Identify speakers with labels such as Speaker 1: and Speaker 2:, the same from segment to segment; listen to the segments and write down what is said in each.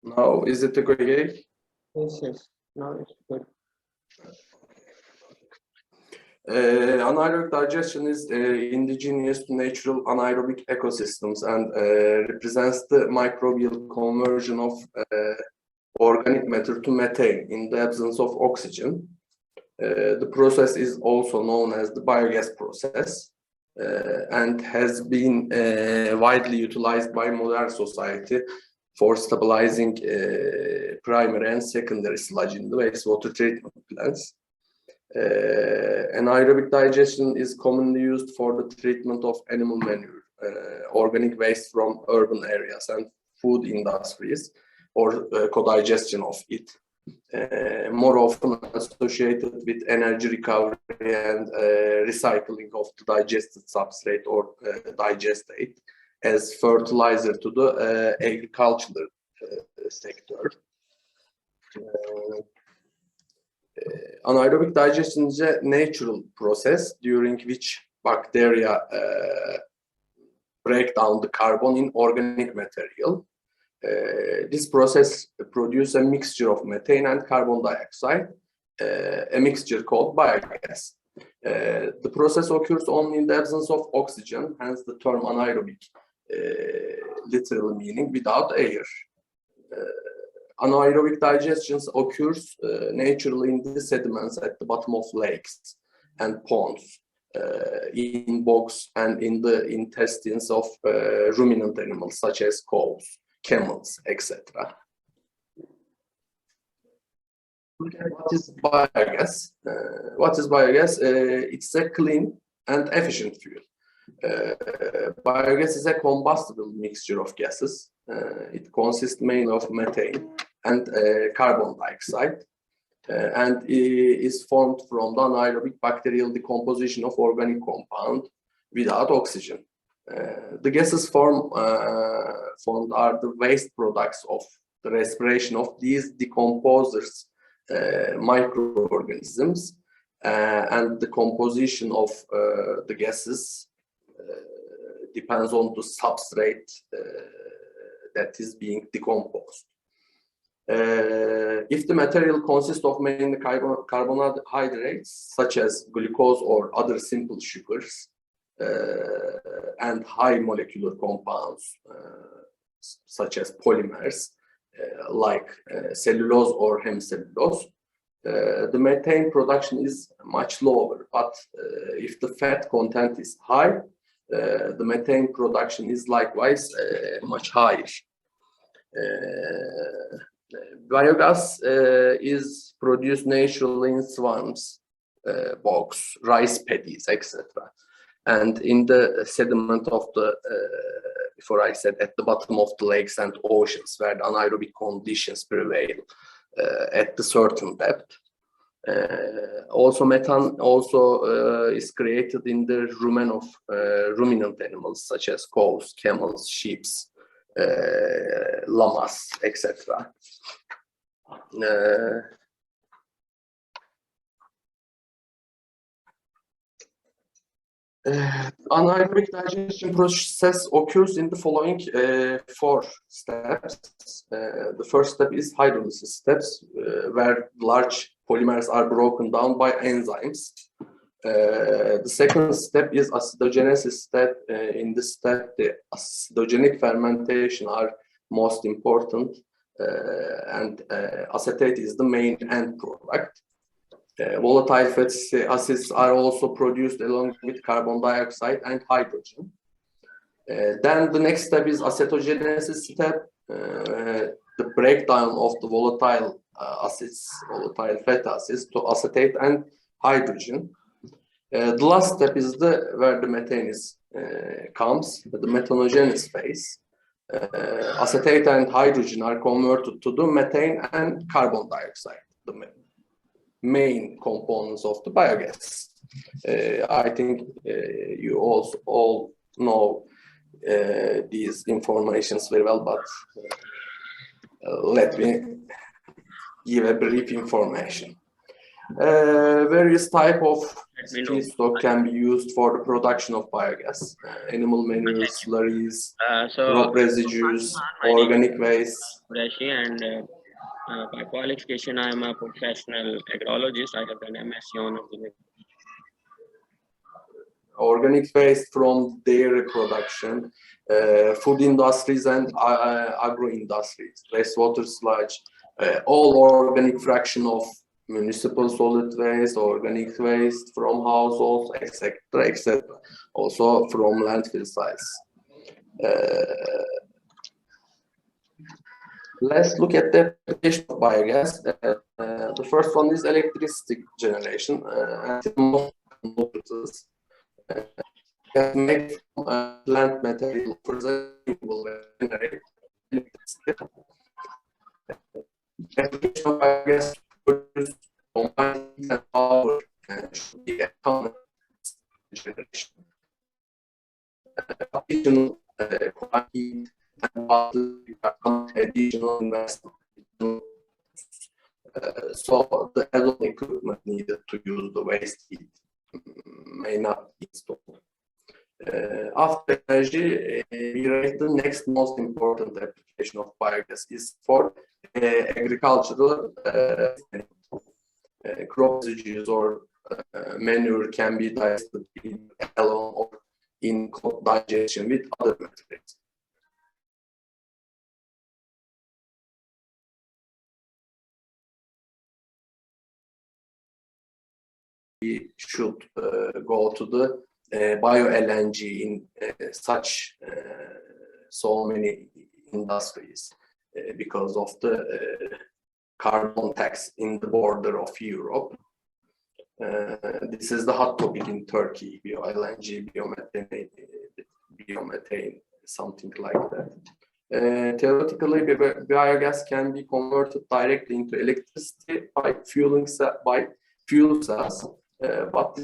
Speaker 1: Now, is it okay?
Speaker 2: Yes, yes. Now it's good.
Speaker 1: Anaerobic digestion is indigenous to natural anaerobic ecosystems and represents the microbial conversion of organic matter to methane in the absence of oxygen. The process is also known as the biogas process and has been widely utilized by modern society for stabilizing primary and secondary sludge in the wastewater treatment plants. Anaerobic digestion is commonly used for the treatment of animal manure, organic waste from urban areas and food industries, or co-digestion of it. More often associated with energy recovery and recycling of the digested substrate or digestate as fertilizer to the agricultural sector. Anaerobic digestion is a natural process during which bacteria break down the carbon in organic material. This process produces a mixture of methane and carbon dioxide, a mixture called biogas. The process occurs only in the absence of oxygen, hence the term anaerobic, literal meaning without air. Anaerobic digestion occurs naturally in the sediments at the bottom of lakes and ponds, in bogs and in the intestines of ruminant animals such as cows, camels, etc. What is biogas? What is biogas? It's a clean and efficient fuel. Biogas is a combustible mixture of gases. It consists mainly of methane and carbon dioxide, and is formed from the anaerobic bacterial decomposition of organic compound without oxygen. The gases formed are the waste products of the respiration of these decomposers, microorganisms, and the composition of the gases depends on the substrate that is being decomposed. If the material consists of mainly carbohydrates, such as glucose or other simple sugars, and high molecular compounds, such as polymers, like cellulose or hemicellulose, the methane production is much lower. But if the fat content is high, the methane production is likewise much higher. Biogas is produced naturally in swamps, bogs, rice paddies, etc. And in the sediment of the, before I said, at the bottom of the lakes and oceans where the anaerobic conditions prevail at the certain depth. Also, methane is created in the rumen of ruminant animals such as cows, camels, sheep, llamas, etc. Anaerobic digestion process occurs in the following 4 steps. The first step is hydrolysis steps, where large polymers are broken down by enzymes. The second step is acidogenesis step. In this step, the acidogenic fermentation are most important, and acetate is the main end product. Volatile fatty acids are also produced along with carbon dioxide and hydrogen. Then the next step is acetogenesis step, the breakdown of the volatile acids, volatile fatty acids to acetate and hydrogen. The last step is where the methane comes, the methanogenesis phase. Acetate and hydrogen are converted to the methane and carbon dioxide, the main components of the biogas. I think you also all know these informations very well, but let me give a brief information. Various type of
Speaker 3: Let me know.
Speaker 1: feedstock can be used for the production of biogas. Animal manure, slurries, crop residues, organic waste.
Speaker 3: Rashi, and by qualification, I am a professional agrologist. I have done MSc Honors in
Speaker 1: Organic waste from dairy production, food industries and agro industries, wastewater sludge, all organic fraction of municipal solid waste, organic waste from households, etc., etc. Also from landfill sites. Let's look at the application of biogas. The first one is electricity generation. Can make plant material for the generate electricity. Application of biogas to produce combined heat and power should be a common generation. Additional heat and water become additional investment. So the add-on equipment needed to use the waste heat may not be installed. After energy, we rate the next most important application of biogas is for agricultural crop residues or manure can be digested alone or in digestion with other materials. We should go to the bio-LNG in such so many industries because of the carbon tax in the border of Europe. This is the hot topic in Turkey, bio-LNG, biomethane, something like that. Theoretically, biogas can be converted directly into electricity by fuel cells, but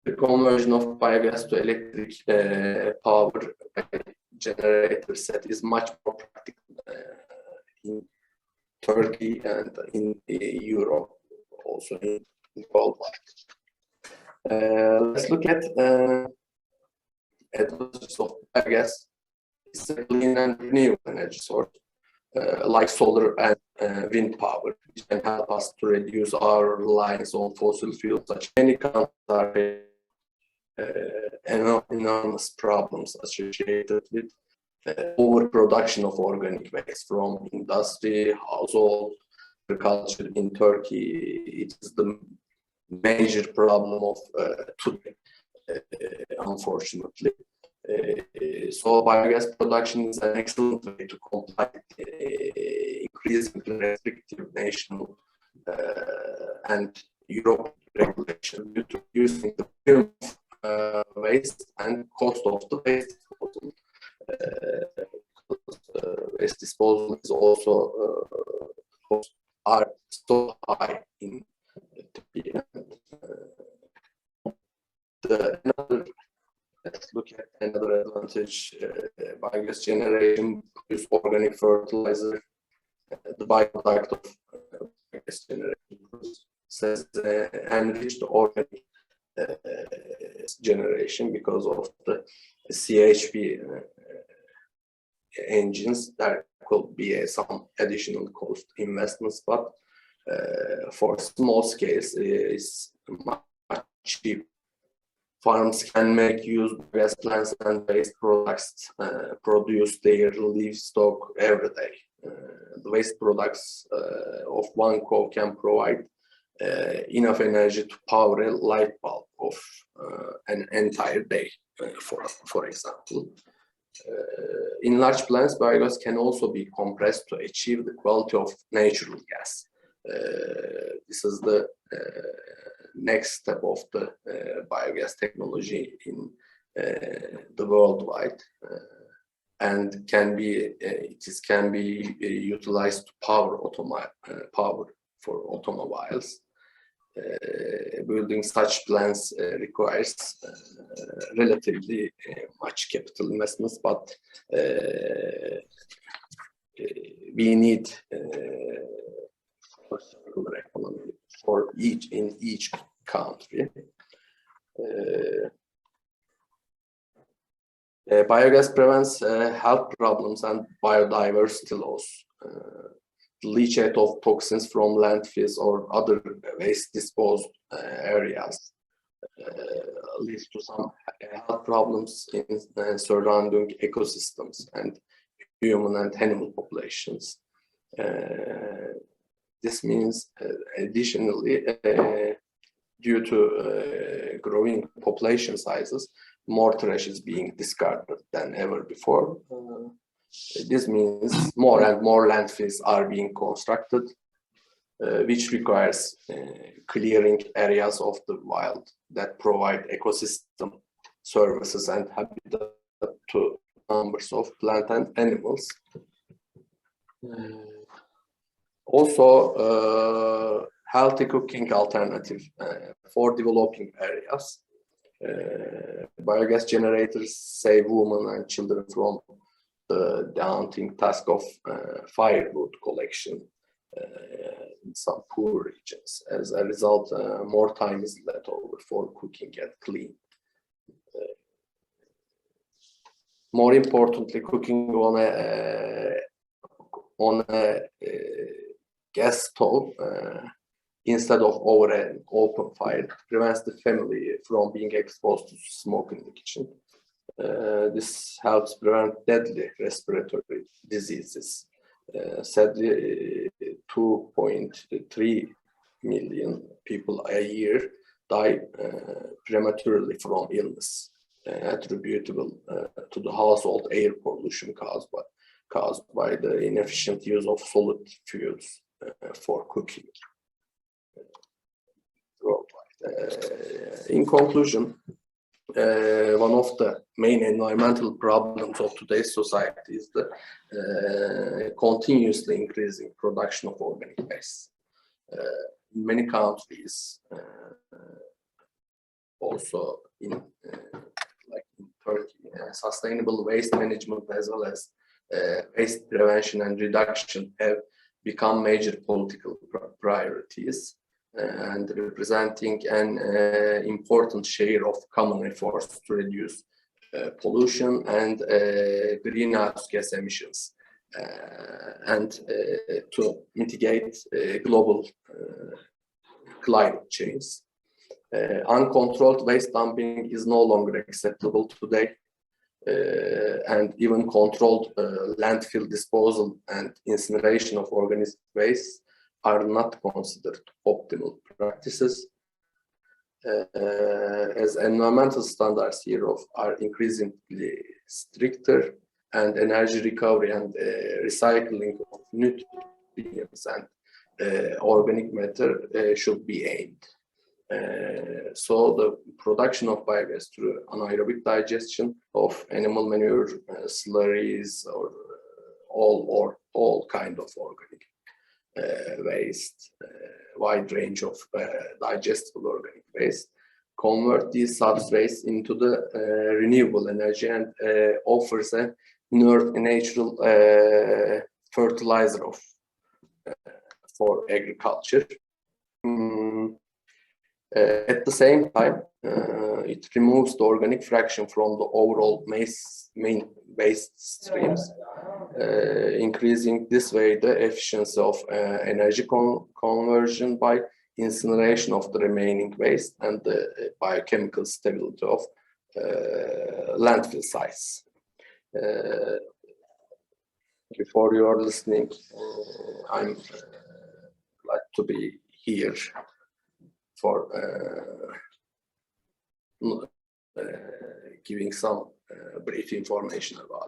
Speaker 1: the conversion of biogas to electric power generator set is much more practical in Turkey and in Europe, also in worldwide. Let's look at advantages of biogas. It's a clean and renewable energy source, like solar and wind power, which can help us to reduce our reliance on fossil fuels. Such many countries are enormous problems associated with overproduction of organic waste from industry, household, agriculture in Turkey. It is the major problem of today, unfortunately. So biogas production is an excellent way to comply with increasingly restrictive national and European regulation due to using the minimum waste and cost of the waste disposal. Waste disposal is also costs are so high in Turkey. Let's look at another advantage. Biogas generation produce organic fertilizer. The byproduct of biogas generation process enriched organic generation because of the CHP engines. There could be some additional cost investments, but for small scales, it's much cheaper. Farms can make use of gas plants and waste products, produce their livestock every day. The waste products of one cow can provide enough energy to power a light bulb of an entire day, for example. In large plants, biogas can also be compressed to achieve the quality of natural gas. This is the next step of the biogas technology in the worldwide, and can be utilized to power for automobiles. Building such plants requires relatively much capital investments, but we need each country. Biogas prevents health problems and biodiversity loss. The leachate of toxins from landfills or other waste disposed areas leads to some health problems in surrounding ecosystems and human and animal populations. This means, additionally, due to growing population sizes, more trash is being discarded than ever before. This means more and more landfills are being constructed, which requires clearing areas of the wild that provide ecosystem services and habitat to numbers of plant and animals. Also, healthy cooking alternative for developing areas. Biogas generators save women and children from the daunting task of firewood collection in some poor regions. As a result, more time is left over for cooking and cleaning. More importantly, cooking on a gas stove instead of over an open fire prevents the family from being exposed to smoke in the kitchen. This helps prevent deadly respiratory diseases. Sadly, 2.3 million people a year die prematurely from illness attributable to the household air pollution caused by the inefficient use of solid fuels for cooking. In conclusion, one of the main environmental problems of today's society is the continuously increasing production of organic waste. In many countries, also like in Turkey, sustainable waste management as well as waste prevention and reduction have become major political priorities and representing an important share of common efforts to reduce pollution and greenhouse gas emissions and to mitigate global climate change. Uncontrolled waste dumping is no longer acceptable today, and even controlled landfill disposal and incineration of organic waste are not considered optimal practices, as environmental standards here are increasingly stricter, and energy recovery and recycling of nutrients and organic matter should be aimed. So the production of biogas through anaerobic digestion of animal manure, slurries, or all kind of organic waste, wide range of digestible organic waste, convert these substrates into the renewable energy and offers a natural fertilizer for agriculture. At the same time, it removes the organic fraction from the overall main waste streams, increasing this way the efficiency of energy conversion by incineration of the remaining waste and the biochemical stability of landfill sites. Before you are listening, I'm glad to be here for giving some brief information about